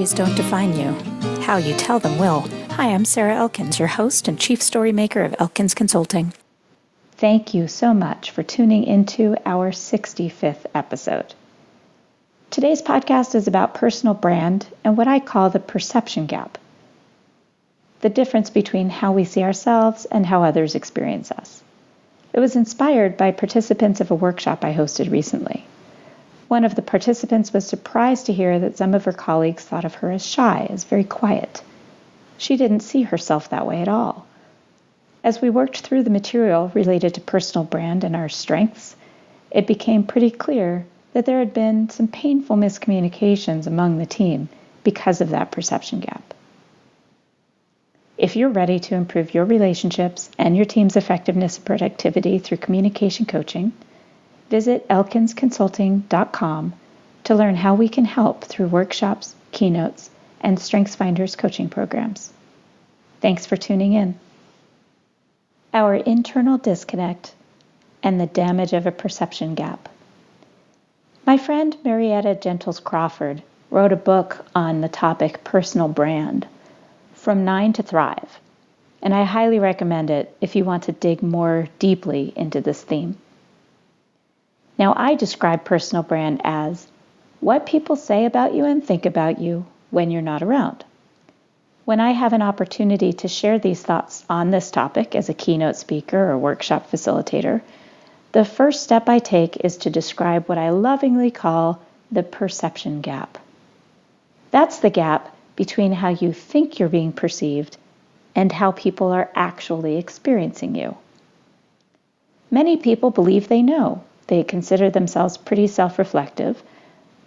stories don't define you. How you tell them will. Hi, I'm Sarah Elkins, your host and chief story maker of Elkins Consulting. Thank you so much for tuning into our 65th episode. Today's podcast is about personal brand and what I call the perception gap. The difference between how we see ourselves and how others experience us. It was inspired by participants of a workshop I hosted recently. One of the participants was surprised to hear that some of her colleagues thought of her as shy, as very quiet. She didn't see herself that way at all. As we worked through the material related to personal brand and our strengths, it became pretty clear that there had been some painful miscommunications among the team because of that perception gap. If you're ready to improve your relationships and your team's effectiveness and productivity through communication coaching, visit elkinsconsulting.com to learn how we can help through workshops, keynotes, and StrengthsFinders coaching programs. Thanks for tuning in. Our internal disconnect and the damage of a perception gap. My friend Marietta Gentles Crawford wrote a book on the topic personal brand, From 9 to Thrive, and I highly recommend it if you want to dig more deeply into this theme. Now, I describe personal brand as what people say about you and think about you when you're not around. When I have an opportunity to share these thoughts on this topic as a keynote speaker or workshop facilitator, the first step I take is to describe what I lovingly call the perception gap. That's the gap between how you think you're being perceived and how people are actually experiencing you. Many people believe they know. They consider themselves pretty self-reflective,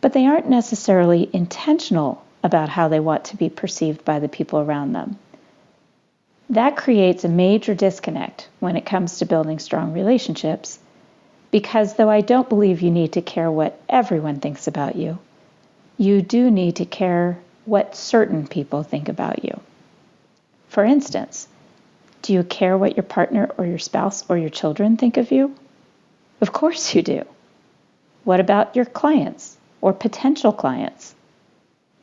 but they aren't necessarily intentional about how they want to be perceived by the people around them. That creates a major disconnect when it comes to building strong relationships, because though I don't believe you need to care what everyone thinks about you, you do need to care what certain people think about you. For instance, do you care what your partner or your spouse or your children think of you? Of course you do. What about your clients or potential clients?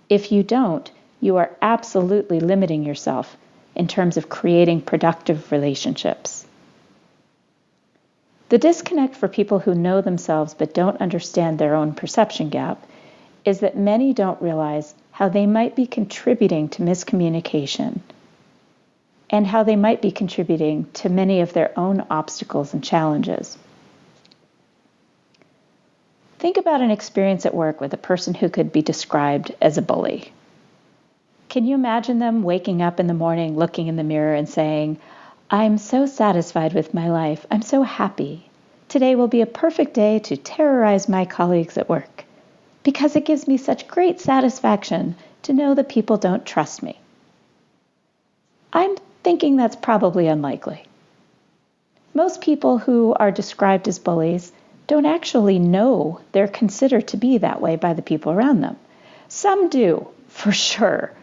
If you don't, you are absolutely limiting yourself in terms of creating productive relationships. The disconnect for people who know themselves but don't understand their own perception gap is that many don't realize how they might be contributing to miscommunication and how they might be contributing to many of their own obstacles and challenges. Think about an experience at work with a person who could be described as a bully. Can you imagine them waking up in the morning, looking in the mirror and saying, "I'm so satisfied with my life. I'm so happy. Today will be a perfect day to terrorize my colleagues at work because it gives me such great satisfaction to know that people don't trust me." I'm thinking that's probably unlikely. Most people who are described as bullies don't actually know they're considered to be that way by the people around them. Some do, for sure.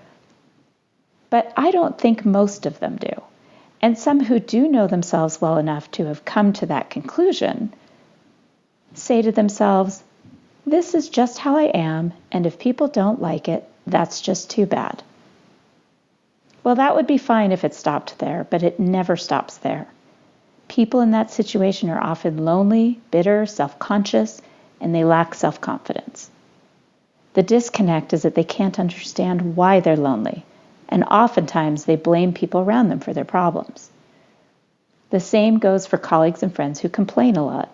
But I don't think most of them do. And some who do know themselves well enough to have come to that conclusion say to themselves, "This is just how I am, and if people don't like it, that's just too bad." Well, that would be fine if it stopped there, but it never stops there. People in that situation are often lonely, bitter, self-conscious, and they lack self-confidence. The disconnect is that they can't understand why they're lonely, and oftentimes they blame people around them for their problems. The same goes for colleagues and friends who complain a lot.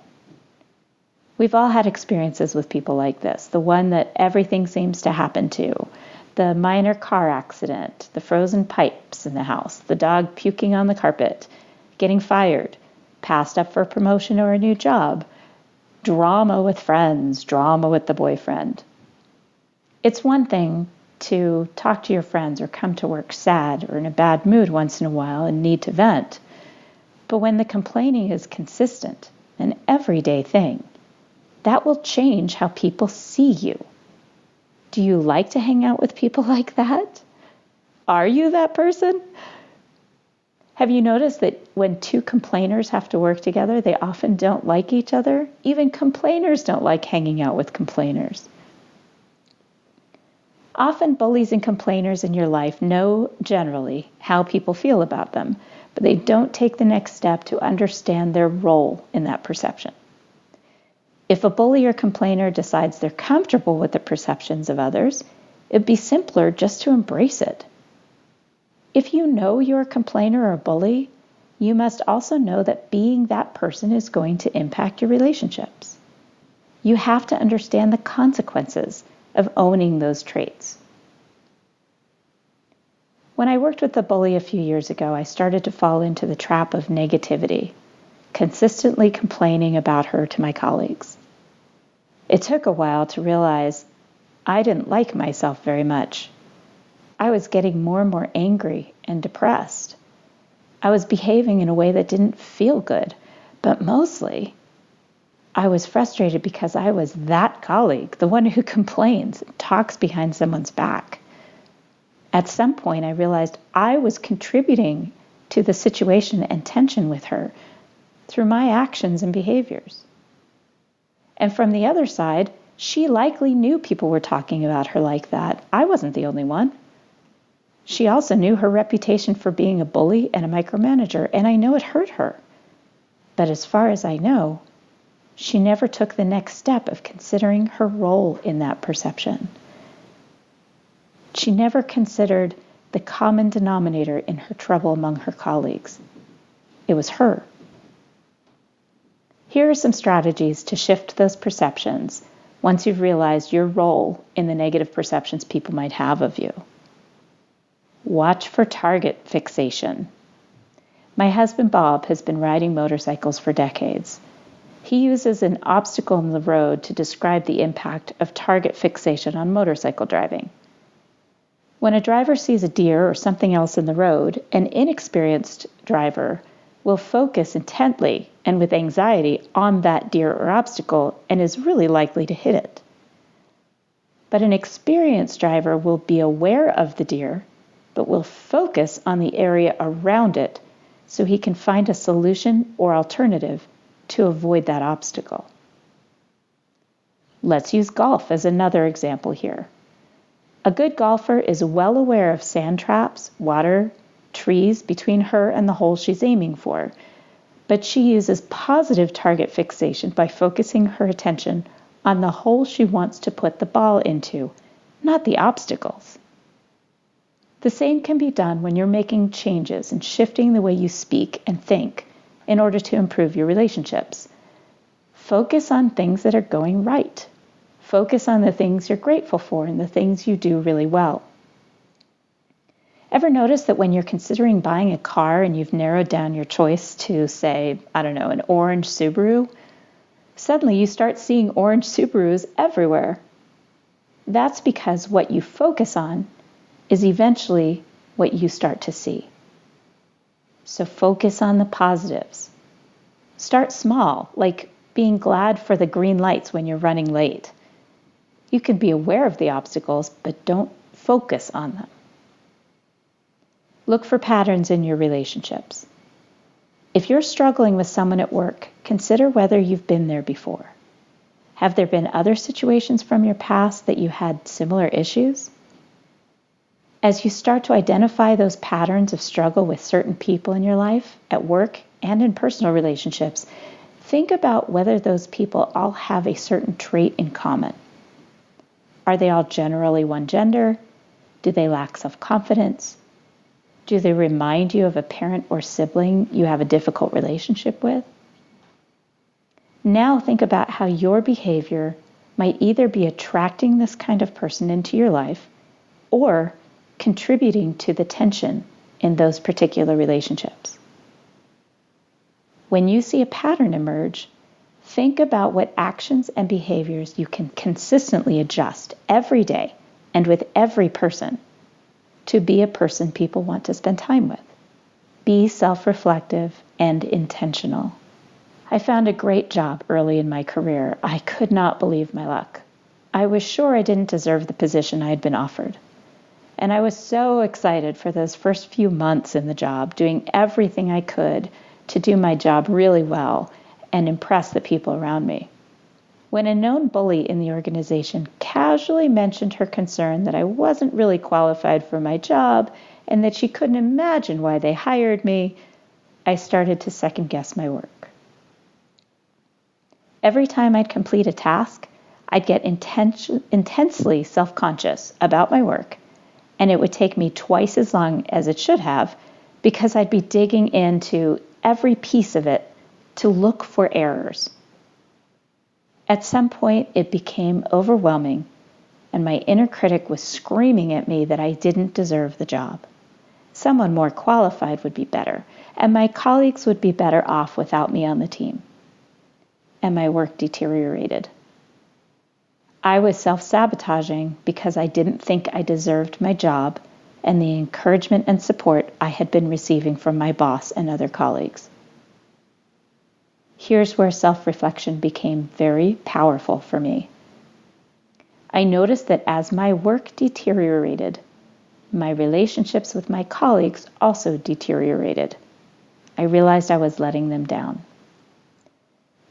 We've all had experiences with people like this, the one that everything seems to happen to, the minor car accident, the frozen pipes in the house, the dog puking on the carpet, getting fired, passed up for a promotion or a new job, drama with friends, drama with the boyfriend. It's one thing to talk to your friends or come to work sad or in a bad mood once in a while and need to vent. But when the complaining is consistent, an everyday thing, that will change how people see you. Do you like to hang out with people like that? Are you that person? Have you noticed that when two complainers have to work together, they often don't like each other? Even complainers don't like hanging out with complainers. Often bullies and complainers in your life know generally how people feel about them, but they don't take the next step to understand their role in that perception. If a bully or complainer decides they're comfortable with the perceptions of others, it'd be simpler just to embrace it. If you know you're a complainer or a bully, you must also know that being that person is going to impact your relationships. You have to understand the consequences of owning those traits. When I worked with a bully a few years ago, I started to fall into the trap of negativity, consistently complaining about her to my colleagues. It took a while to realize I didn't like myself very much. I was getting more and more angry and depressed. I was behaving in a way that didn't feel good, but mostly I was frustrated because I was that colleague, the one who complains, talks behind someone's back. At some point, I realized I was contributing to the situation and tension with her through my actions and behaviors. And from the other side, she likely knew people were talking about her like that. I wasn't the only one. She also knew her reputation for being a bully and a micromanager, and I know it hurt her. But as far as I know, she never took the next step of considering her role in that perception. She never considered the common denominator in her trouble among her colleagues. It was her. Here are some strategies to shift those perceptions once you've realized your role in the negative perceptions people might have of you. Watch for target fixation. My husband Bob has been riding motorcycles for decades. He uses an obstacle in the road to describe the impact of target fixation on motorcycle driving. When a driver sees a deer or something else in the road, an inexperienced driver will focus intently and with anxiety on that deer or obstacle and is really likely to hit it. But an experienced driver will be aware of the deer, but will focus on the area around it so he can find a solution or alternative to avoid that obstacle. Let's use golf as another example here. A good golfer is well aware of sand traps, water, trees between her and the hole she's aiming for, but she uses positive target fixation by focusing her attention on the hole she wants to put the ball into, not the obstacles. The same can be done when you're making changes and shifting the way you speak and think in order to improve your relationships. Focus on things that are going right. Focus on the things you're grateful for and the things you do really well. Ever notice that when you're considering buying a car and you've narrowed down your choice to, say, an orange Subaru, suddenly you start seeing orange Subarus everywhere? That's because what you focus on is eventually what you start to see. So focus on the positives. Start small, like being glad for the green lights when you're running late. You can be aware of the obstacles, but don't focus on them. Look for patterns in your relationships. If you're struggling with someone at work, consider whether you've been there before. Have there been other situations from your past that you had similar issues? As you start to identify those patterns of struggle with certain people in your life, at work, and in personal relationships, think about whether those people all have a certain trait in common. Are they all generally one gender? Do they lack self-confidence? Do they remind you of a parent or sibling you have a difficult relationship with? Now think about how your behavior might either be attracting this kind of person into your life or contributing to the tension in those particular relationships. When you see a pattern emerge, think about what actions and behaviors you can consistently adjust every day and with every person to be a person people want to spend time with. Be self-reflective and intentional. I found a great job early in my career. I could not believe my luck. I was sure I didn't deserve the position I had been offered. And I was so excited for those first few months in the job, doing everything I could to do my job really well and impress the people around me. When a known bully in the organization casually mentioned her concern that I wasn't really qualified for my job and that she couldn't imagine why they hired me, I started to second-guess my work. Every time I'd complete a task, I'd get intensely self-conscious about my work, and it would take me twice as long as it should have because I'd be digging into every piece of it to look for errors. At some point, it became overwhelming, and my inner critic was screaming at me that I didn't deserve the job. Someone more qualified would be better, and my colleagues would be better off without me on the team. And my work deteriorated. I was self-sabotaging because I didn't think I deserved my job and the encouragement and support I had been receiving from my boss and other colleagues. Here's where self-reflection became very powerful for me. I noticed that as my work deteriorated, my relationships with my colleagues also deteriorated. I realized I was letting them down.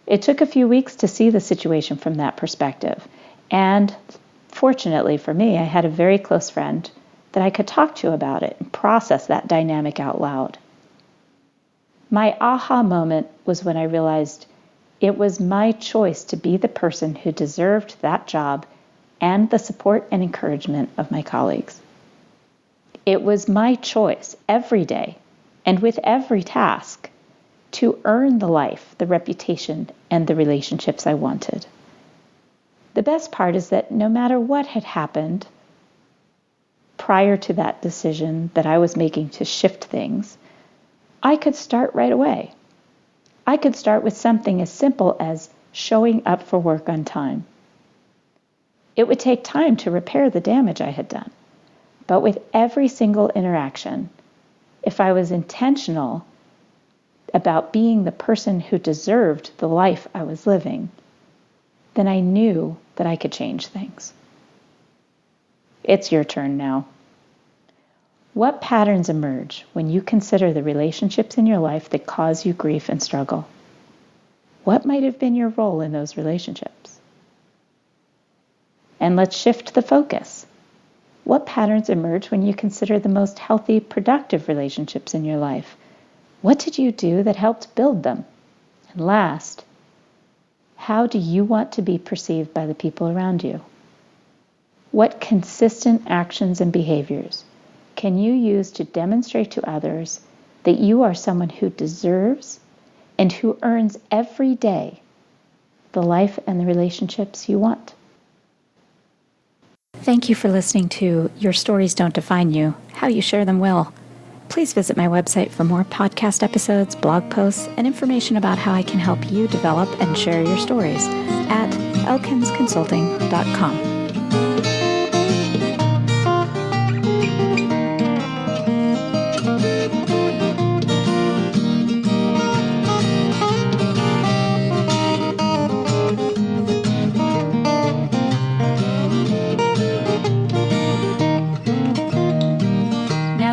It took a few weeks to see the situation from that perspective, and fortunately for me, I had a very close friend that I could talk to about it and process that dynamic out loud. My aha moment was when I realized it was my choice to be the person who deserved that job and the support and encouragement of my colleagues. It was my choice every day and with every task to earn the life, the reputation, and the relationships I wanted. The best part is that no matter what had happened prior to that decision that I was making to shift things, I could start right away. I could start with something as simple as showing up for work on time. It would take time to repair the damage I had done, but with every single interaction, if I was intentional about being the person who deserved the life I was living, then I knew that I could change things. It's your turn now. What patterns emerge when you consider the relationships in your life that cause you grief and struggle? What might have been your role in those relationships? And let's shift the focus. What patterns emerge when you consider the most healthy, productive relationships in your life? What did you do that helped build them? And last, how do you want to be perceived by the people around you? What consistent actions and behaviors can you use to demonstrate to others that you are someone who deserves and who earns every day the life and the relationships you want? Thank you for listening to Your Stories Don't Define You, How You Share Them Will. Please visit my website for more podcast episodes, blog posts, and information about how I can help you develop and share your stories at elkinsconsulting.com.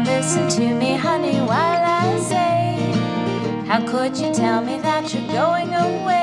Listen to me, honey, while I say, how could you tell me that you're going away?